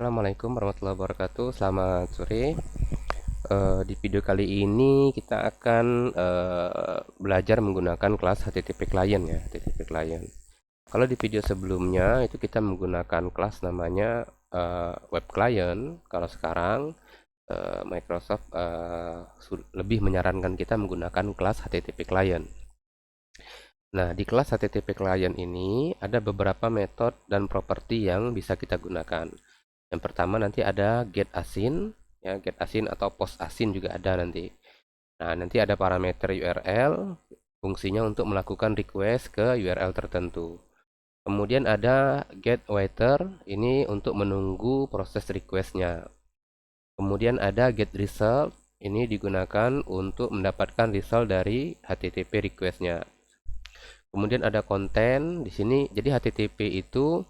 Assalamualaikum warahmatullahi wabarakatuh. Selamat sore. Di video kali ini kita akan belajar menggunakan kelas HTTP client ya, HTTP client. Kalau di video sebelumnya itu kita menggunakan kelas namanya web client. Kalau sekarang Microsoft lebih menyarankan kita menggunakan kelas HTTP client. Nah, di kelas HTTP client ini ada beberapa metode dan properti yang bisa kita gunakan. Yang pertama nanti ada get async, ya get async atau post async juga ada nanti. Nah, nanti ada parameter URL, fungsinya untuk melakukan request ke URL tertentu. Kemudian ada get waiter, ini untuk menunggu proses requestnya. Kemudian ada get result, ini digunakan untuk mendapatkan result dari HTTP requestnya. Kemudian ada konten di sini. Jadi HTTP itu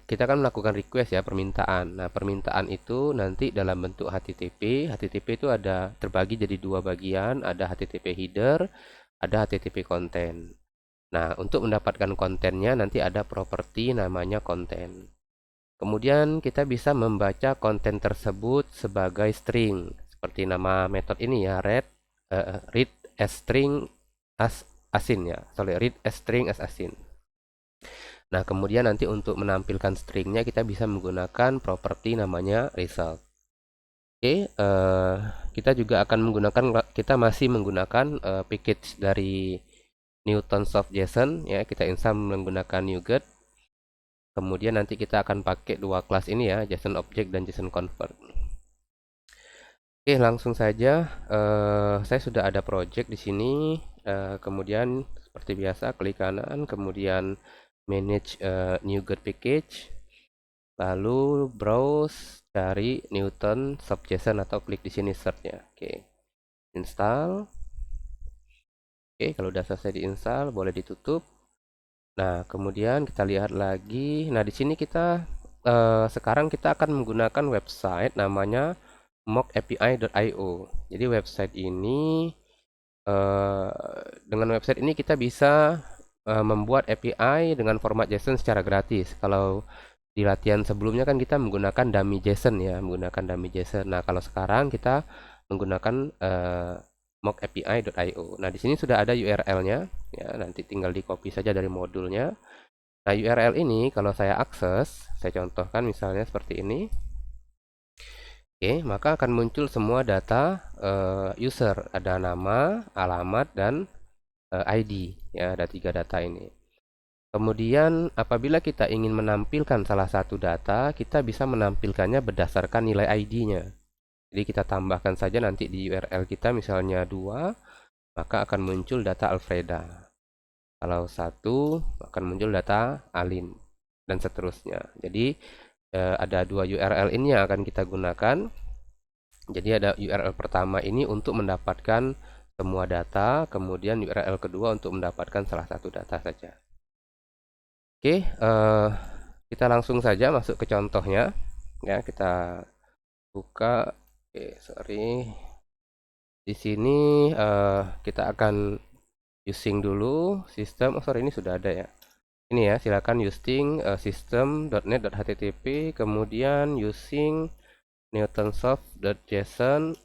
kita kan melakukan request ya, permintaan. Nah, permintaan itu nanti dalam bentuk HTTP. HTTP itu ada terbagi jadi dua bagian, ada HTTP header, ada HTTP konten. Nah, untuk mendapatkan kontennya nanti ada properti namanya konten. Kemudian kita bisa membaca konten tersebut sebagai string, seperti nama metode ini ya, read as string as async ya. Sorry, read as string as async. Nah, kemudian nanti untuk menampilkan stringnya kita bisa menggunakan properti namanya result. Oke, kita juga akan menggunakan, kita masih menggunakan package dari Newtonsoft JSON ya. Kita install menggunakan NuGet. Kemudian nanti kita akan pakai dua kelas ini ya, JSON Object dan JSON Convert. Oke, langsung saja. Saya sudah ada project di sini. Kemudian seperti biasa klik kanan, kemudian manage NuGet package, lalu browse cari Newtonsoft JSON atau klik di sini search ya. Oke, install. Oke, kalau udah selesai diinstal boleh ditutup. Nah, kemudian kita lihat lagi. Nah, di sini kita sekarang kita akan menggunakan website namanya mockapi.io. Jadi website ini dengan website ini kita bisa membuat API dengan format JSON secara gratis. Kalau di latihan sebelumnya kan kita menggunakan dummy JSON ya, menggunakan dummy JSON. Nah, kalau sekarang kita menggunakan mockapi.io. Nah, di sini sudah ada URL-nya ya, nanti tinggal di-copy saja dari modulnya. Nah, URL ini kalau saya akses, saya contohkan misalnya seperti ini. Oke, maka akan muncul semua data user, ada nama, alamat, dan ID ya, ada tiga data ini. Kemudian apabila kita ingin menampilkan salah satu data, kita bisa menampilkannya berdasarkan nilai ID-nya. Jadi kita tambahkan saja nanti di URL kita misalnya 2, maka akan muncul data Alfreda. Kalau 1 akan muncul data Alin dan seterusnya. Jadi ada dua URL ini yang akan kita gunakan. Jadi ada URL pertama ini untuk mendapatkan semua data, kemudian URL kedua untuk mendapatkan salah satu data saja. Oke, kita langsung saja masuk ke contohnya. Ya, kita buka. Oke, sorry. Di sini kita akan using dulu sistem. Oh, sorry, ini sudah ada ya. Ini ya, silakan using system.net.http, kemudian using newtonsoft.json.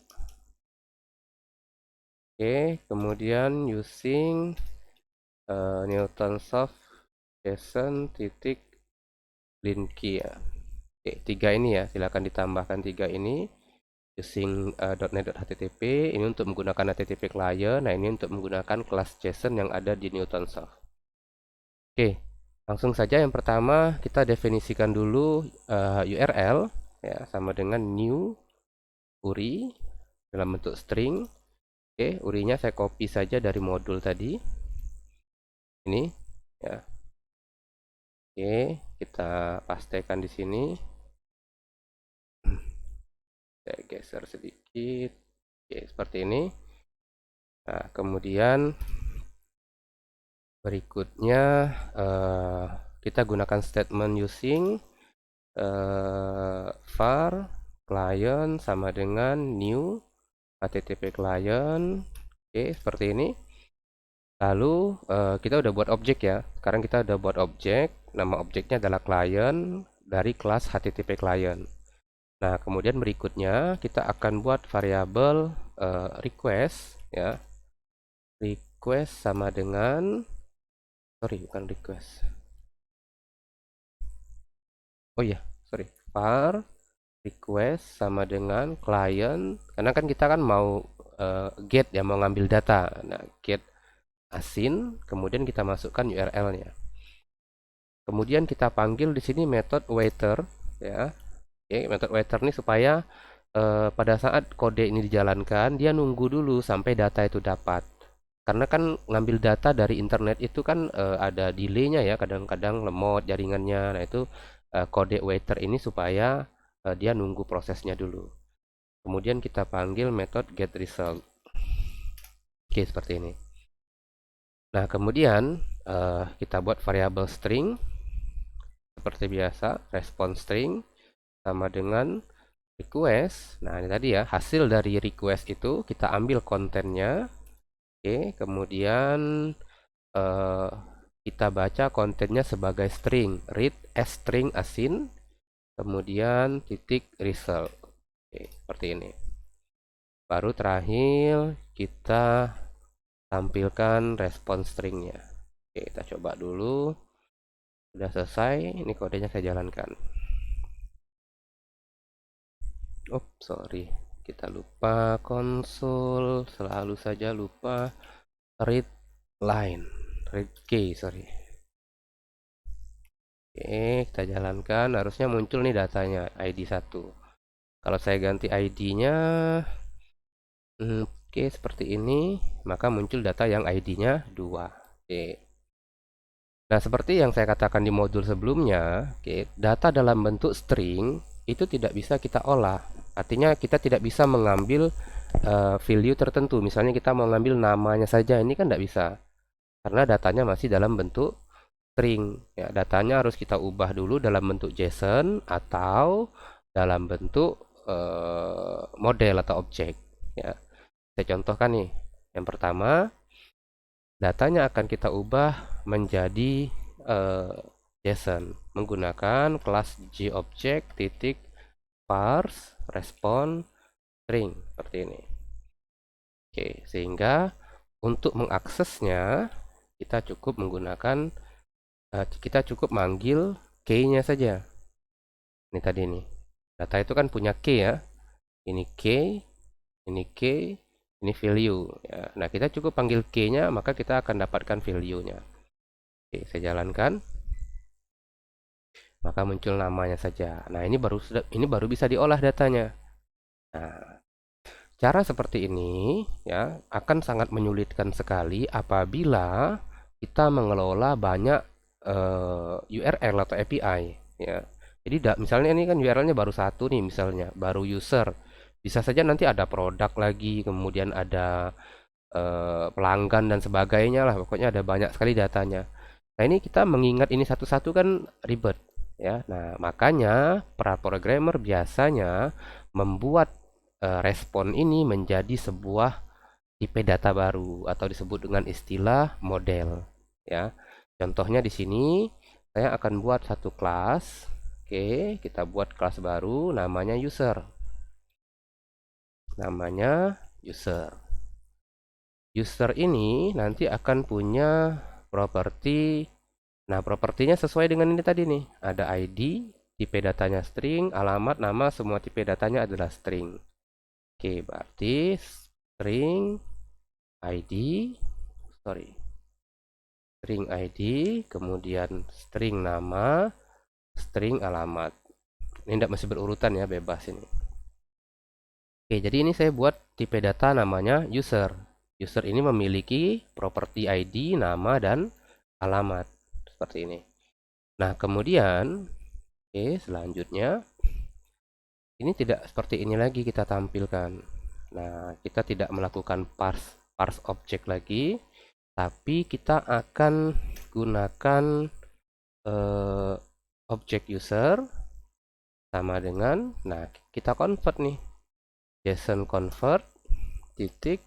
Oke, kemudian using newtonsoft json titik linky ya. Oke, tiga ini ya, silakan ditambahkan tiga ini. Using .net.http ini untuk menggunakan HTTP client. Nah, ini untuk menggunakan kelas JSON yang ada di Newtonsoft. Oke, langsung saja yang pertama kita definisikan dulu URL ya, sama dengan new URI dalam bentuk string. Oke, URI-nya saya copy saja dari modul tadi. Ini ya. Oke, kita pastekan di sini. Saya geser sedikit. Oke, seperti ini. Nah, kemudian berikutnya kita gunakan statement using var client sama dengan new HTTP client. Oke, seperti ini. Lalu kita udah buat objek ya. Sekarang kita udah buat objek. Nama objeknya adalah client dari kelas HTTP client. Nah, kemudian berikutnya kita akan buat variabel request ya. Request sama dengan bukan request. Oh iya, sorry. Var request sama dengan client, karena kan kita kan mau get ya, mau ngambil data. Nah, get asin, kemudian kita masukkan URL-nya. Kemudian kita panggil di sini method waiter ya. Oke, method waiter ini supaya pada saat kode ini dijalankan, dia nunggu dulu sampai data itu dapat. Karena kan ngambil data dari internet itu kan ada delay-nya ya, kadang-kadang lemot jaringannya. Nah, itu kode waiter ini supaya dia nunggu prosesnya dulu. Kemudian kita panggil method get result. Oke, seperti ini. Nah, kemudian kita buat variabel string seperti biasa, response string sama dengan request. Nah, ini tadi ya, hasil dari request itu kita ambil kontennya. Oke, kemudian eh, kita baca kontennya sebagai string, read as string asin, kemudian titik result. Oke, seperti ini. Baru terakhir kita tampilkan respon stringnya. Oke, kita coba dulu. Sudah selesai, ini kodenya saya jalankan. Oh, sorry. Kita lupa konsol, selalu saja lupa read line, read key, sorry. Oke, kita jalankan, harusnya muncul nih datanya, ID 1. Kalau saya ganti ID-nya, oke, seperti ini, maka muncul data yang ID-nya 2. Oke. Nah, seperti yang saya katakan di modul sebelumnya, oke, data dalam bentuk string itu tidak bisa kita olah. Artinya kita tidak bisa mengambil value tertentu. Misalnya kita mau ngambil namanya saja, ini kan tidak bisa. Karena datanya masih dalam bentuk string. Ya, datanya harus kita ubah dulu dalam bentuk JSON atau dalam bentuk model atau objek. Ya, saya contohkan nih. Yang pertama, datanya akan kita ubah menjadi JSON menggunakan kelas GObject titik parse respon string seperti ini. Oke, sehingga untuk mengaksesnya kita cukup menggunakan kita cukup manggil key-nya saja. Ini tadi nih. Data itu kan punya key ya. Ini key, ini key, ini value ya. Nah, kita cukup panggil key-nya maka kita akan dapatkan value-nya. Oke, saya jalankan. Maka muncul namanya saja. Nah, ini baru bisa diolah datanya. Nah, cara seperti ini ya akan sangat menyulitkan sekali apabila kita mengelola banyak URL atau API ya. Jadi misalnya ini kan URL-nya baru satu nih, misalnya baru user. Bisa saja nanti ada produk lagi, kemudian ada pelanggan dan sebagainya lah. Pokoknya ada banyak sekali datanya. Nah, ini kita mengingat ini satu-satu kan ribet ya. Nah, makanya para programmer biasanya membuat respon ini menjadi sebuah tipe data baru atau disebut dengan istilah model ya. Contohnya di sini saya akan buat satu kelas. Oke, kita buat kelas baru namanya user. Namanya user. User ini nanti akan punya properti. Nah, propertinya sesuai dengan ini tadi nih. Ada ID, tipe datanya string, alamat, nama, semua tipe datanya adalah string. Oke, berarti string ID, string ID, kemudian string nama, string alamat. Ini tidak masih berurutan ya, bebas ini. Oke, jadi ini saya buat tipe data namanya user. User ini memiliki properti ID, nama, dan alamat. Seperti ini. Nah, kemudian, oke, selanjutnya, ini tidak seperti ini lagi kita tampilkan. Nah, kita tidak melakukan parse object lagi, tapi kita akan gunakan object user sama dengan, nah, kita convert nih, JSON convert titik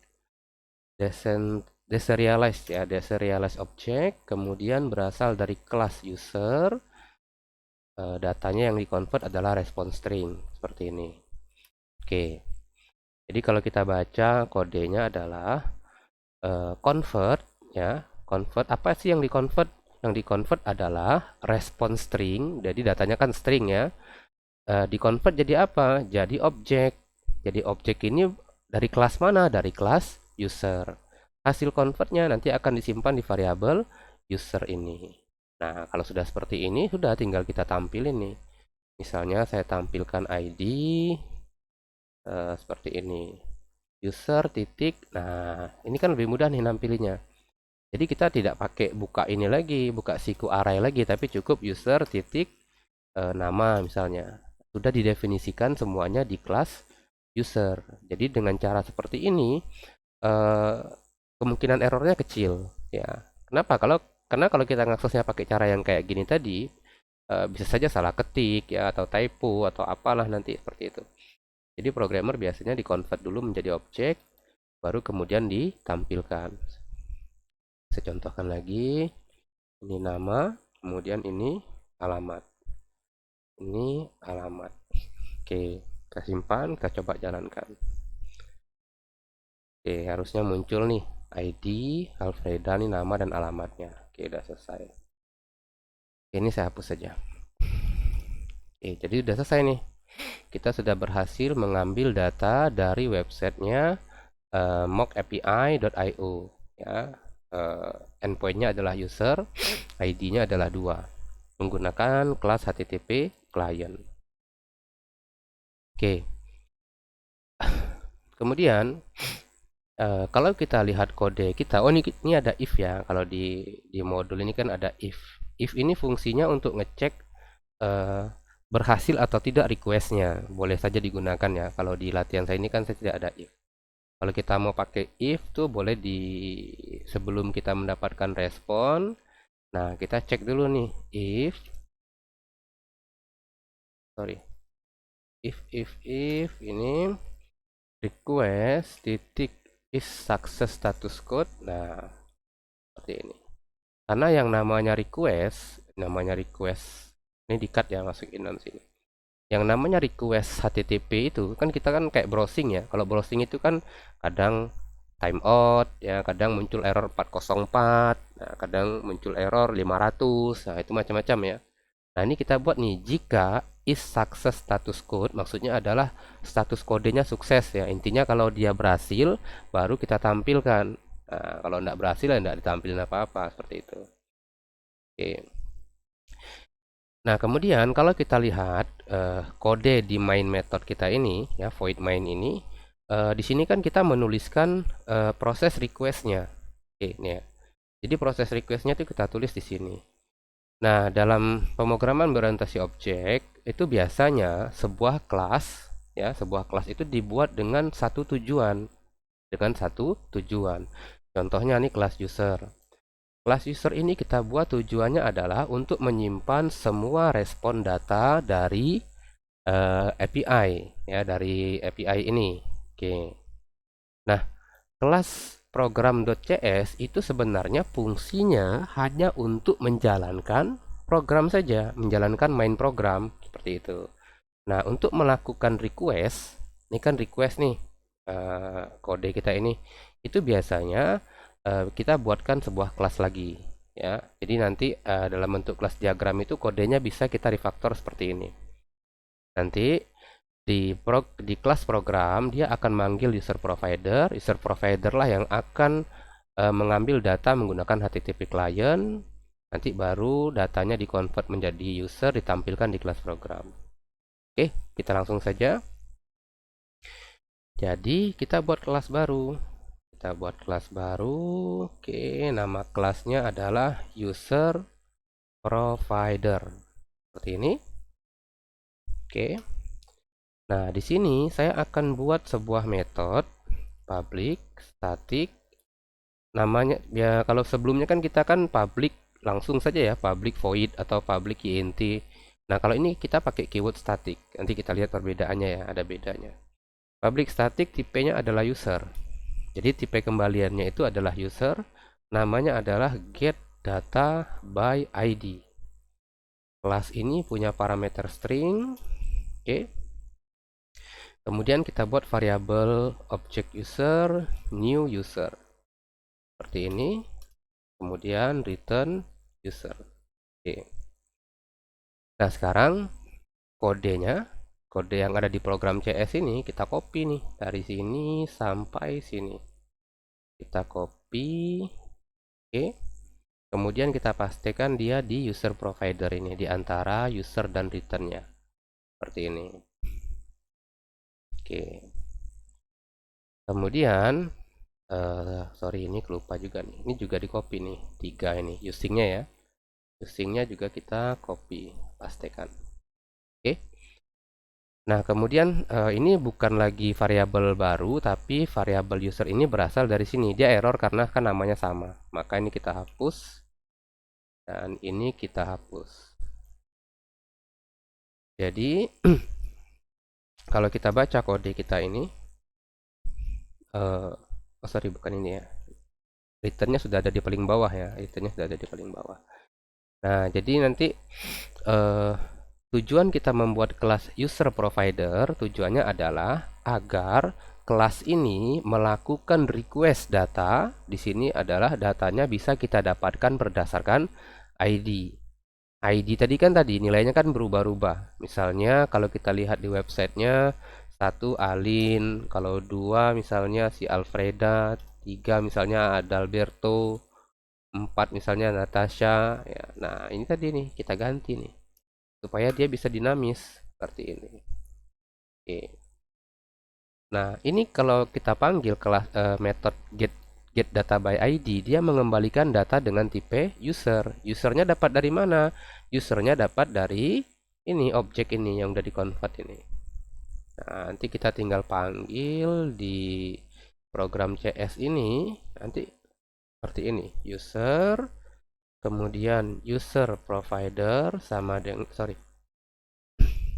deserialize ya, deserialize object, kemudian berasal dari kelas user datanya yang di-convert adalah response string seperti ini. Oke. Jadi kalau kita baca kodenya adalah convert ya. Convert apa sih yang di-convert? Yang di-convert adalah response string. Jadi datanya kan string ya. Di-convert jadi apa? Jadi objek. Jadi objek ini dari kelas mana? Dari kelas user. Hasil convertnya nanti akan disimpan di variabel user ini. Nah, kalau sudah seperti ini, sudah tinggal kita tampilin nih. Misalnya saya tampilkan ID seperti ini. User titik. Nah, ini kan lebih mudah nih nampilinnya. Jadi kita tidak pakai buka ini lagi, buka siku array lagi, tapi cukup user titik nama misalnya. Sudah didefinisikan semuanya di kelas user. Jadi dengan cara seperti ini kemungkinan errornya kecil ya. Kenapa? Karena kalau kita ngaksesnya pakai cara yang kayak gini tadi bisa saja salah ketik ya, atau typo atau apalah nanti seperti itu. Jadi programmer biasanya di-convert dulu menjadi objek, baru kemudian ditampilkan. Saya contohkan lagi. Ini nama, kemudian ini alamat. Ini alamat. Oke, kita simpan, kita coba jalankan. Oke, harusnya muncul nih ID Alfreda, nih nama dan alamatnya. Oke, udah selesai. Oke, ini saya hapus saja. Oke, jadi udah selesai nih. Kita sudah berhasil mengambil data dari websitenya mockapi.io ya. Endpointnya adalah user, ID-nya adalah 2 menggunakan kelas HTTP client. Oke. Kemudian kalau kita lihat kode kita, oh ini ada if ya. Kalau di modul ini kan ada if. If ini fungsinya untuk ngecek berhasil atau tidak requestnya. Boleh saja digunakan ya. Kalau di latihan saya ini kan saya tidak ada if. Kalau kita mau pakai if tuh boleh sebelum kita mendapatkan respon. Nah, kita cek dulu nih if ini request titik is success status code. Nah, seperti ini. Karena yang namanya request ini di-cut ya, masukin dalam sini. Yang namanya request HTTP itu kan kita kan kayak browsing ya. Kalau browsing itu kan kadang timeout ya, kadang muncul error 404, nah, kadang muncul error 500. Nah, itu macam-macam ya. Nah, ini kita buat nih, jika is success status code, maksudnya adalah status kodenya sukses ya. Intinya kalau dia berhasil, baru kita tampilkan. Nah, kalau tidak berhasil, ya tidak ditampilkan apa-apa, seperti itu. Oke. Nah, kemudian kalau kita lihat kode di main method kita ini, ya void main ini, di sini kan kita menuliskan proses requestnya. Oke, ini ya. Jadi proses requestnya itu kita tulis di sini. Nah, dalam pemrograman berorientasi objek itu biasanya sebuah kelas itu dibuat dengan satu tujuan. Contohnya nih kelas user. Kelas user ini kita buat tujuannya adalah untuk menyimpan semua respon data dari API ya, dari API ini. Oke. Nah, kelas program.cs itu sebenarnya fungsinya hanya untuk menjalankan program saja, menjalankan main program seperti itu. Nah, untuk melakukan request, ini kan request nih kode kita ini, itu biasanya kita buatkan sebuah kelas lagi ya. Jadi nanti dalam bentuk kelas diagram itu kodenya bisa kita refactor seperti ini. Nanti di kelas program dia akan manggil user provider lah yang akan mengambil data menggunakan HTTP client. Nanti baru datanya dikonvert menjadi user, ditampilkan di kelas program. Oke, kita langsung saja. Jadi kita buat kelas baru. Oke, nama kelasnya adalah user provider. Seperti ini. Oke. Nah, di sini saya akan buat sebuah metode public static. Namanya ya, kalau sebelumnya kan kita kan public langsung saja ya, public void atau public int. Nah, kalau ini kita pakai keyword static. Nanti kita lihat perbedaannya ya, ada bedanya. Public static tipenya adalah user. Jadi tipe kembaliannya itu adalah user, namanya adalah get data by ID. Kelas ini punya parameter string. Oke. Kemudian kita buat variabel object user, new user. Seperti ini. Kemudian return user. Oke. Nah, sekarang kodenya, kode yang ada di program CS ini kita copy nih dari sini sampai sini. Kita copy. Oke. Kemudian kita pastikan dia di user provider ini, di antara user dan returnnya. Seperti ini. Oke. Kemudian, sorry ini kelupa juga nih. Ini juga di copy nih, 3 ini usingnya ya. Usingnya juga kita copy, pastikan. Oke. Nah, kemudian ini bukan lagi variabel baru, tapi variabel user ini berasal dari sini. Dia error karena kan namanya sama. Maka ini kita hapus. Dan ini kita hapus. Jadi, kalau kita baca kode kita ini, oh sorry bukan ini ya. Returnnya sudah ada di paling bawah ya. Returnnya sudah ada di paling bawah. Nah, jadi nanti tujuan kita membuat kelas user provider, tujuannya adalah agar kelas ini melakukan request data. Di sini adalah datanya bisa kita dapatkan berdasarkan ID. ID tadi kan nilainya kan berubah-ubah. Misalnya kalau kita lihat di websitenya, 1 Alin, kalau 2 misalnya si Alfreda, 3 misalnya Adalberto, 4 misalnya Natasha ya. Nah, ini tadi nih kita ganti nih supaya dia bisa dinamis seperti ini. Oke. Nah, ini kalau kita panggil kelas metode get data by ID, dia mengembalikan data dengan tipe user. Usernya dapat dari mana? Usernya dapat dari ini objek ini yang udah di-convert ini. Nah, nanti kita tinggal panggil di program CS ini nanti seperti ini, user, kemudian user provider sama dengan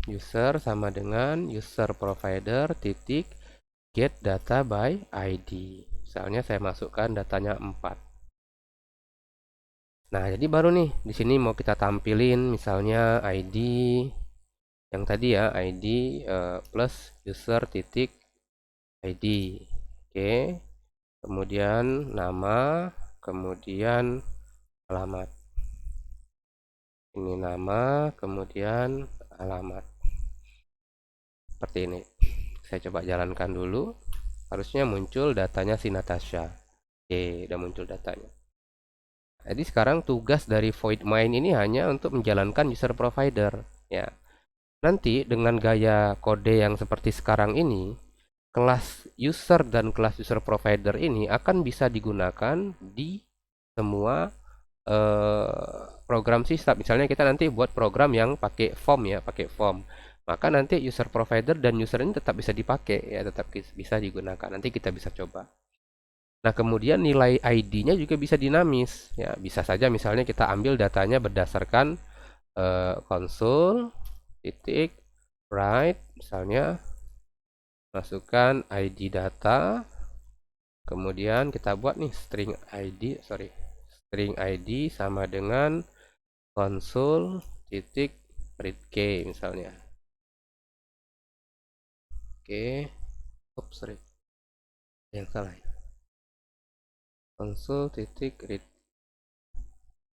user sama dengan user provider titik get data by ID. Misalnya saya masukkan datanya 4. Nah, jadi baru nih di sini mau kita tampilin misalnya ID yang tadi ya, ID plus user titik ID. Oke. Kemudian nama, kemudian alamat. Ini nama, kemudian alamat. Seperti ini. Saya coba jalankan dulu. Harusnya muncul datanya si Natasha. Oke, udah muncul datanya. Jadi sekarang tugas dari void main ini hanya untuk menjalankan user provider. Ya. Nanti dengan gaya kode yang seperti sekarang ini, kelas user dan kelas user provider ini akan bisa digunakan di semua program sistem. Misalnya kita nanti buat program yang pakai form ya, pakai form. Maka nanti user provider dan user ini tetap bisa dipakai ya, tetap bisa digunakan. Nanti kita bisa coba. Nah, kemudian nilai ID-nya juga bisa dinamis ya. Bisa saja misalnya kita ambil datanya berdasarkan konsol titik write, misalnya masukkan ID data, kemudian kita buat nih string ID sama dengan konsol titik read key misalnya. Oke. Oops, sorry. Yang salah ya. Konsol titik read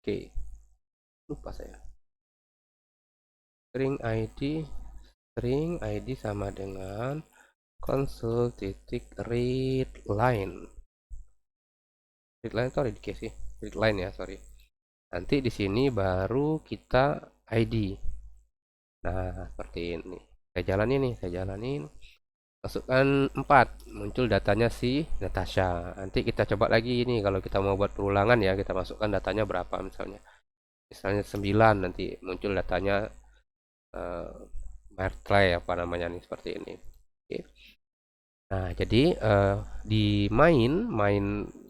key. Lupa saya. String ID sama dengan konsol titik read line. Read line atau read key sih? Read line ya, sorry. Nanti di sini baru kita ID. Nah, seperti ini. Saya jalanin. Masukkan 4, muncul datanya si Natasha. Nanti kita coba lagi ini kalau kita mau buat perulangan ya, kita masukkan datanya berapa misalnya. Misalnya 9, nanti muncul datanya Martley apa namanya nih seperti ini. Oke. Nah, jadi di main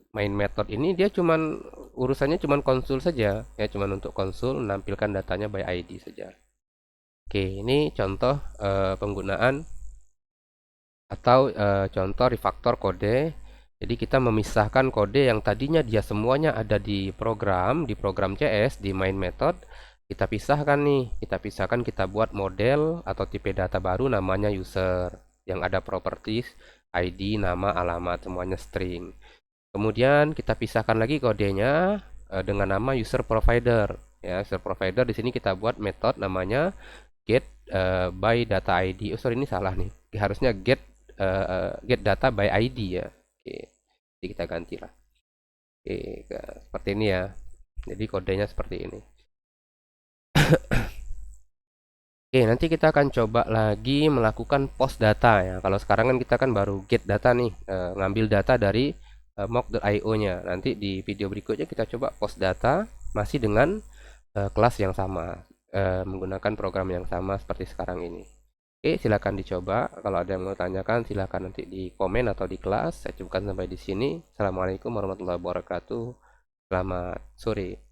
method ini dia urusannya cuman konsul saja ya, cuman untuk konsul menampilkan datanya by ID saja. Oke, ini contoh penggunaan atau contoh refactor kode. Jadi kita memisahkan kode yang tadinya dia semuanya ada di program CS di main method, Kita pisahkan nih, kita buat model atau tipe data baru namanya user yang ada properties, ID, nama, alamat, semuanya string. Kemudian kita pisahkan lagi kodenya dengan nama user provider. Ya, user provider di sini kita buat metode namanya get by data ID. Oh sorry, ini salah nih. Harusnya get data by ID ya. Oke, jadi kita gantilah. Oke, seperti ini ya. Jadi kodenya seperti ini. Oke, nanti kita akan coba lagi melakukan post data ya. Kalau sekarang kan kita kan baru get data nih, ngambil data dari mock.io-nya. Nanti di video berikutnya kita coba post data masih dengan kelas yang sama, menggunakan program yang sama seperti sekarang ini. Oke, silakan dicoba. Kalau ada yang mau tanyakan, silakan nanti di komen atau di kelas. Saya cukupkan sampai di sini. Assalamualaikum warahmatullahi wabarakatuh. Selamat sore.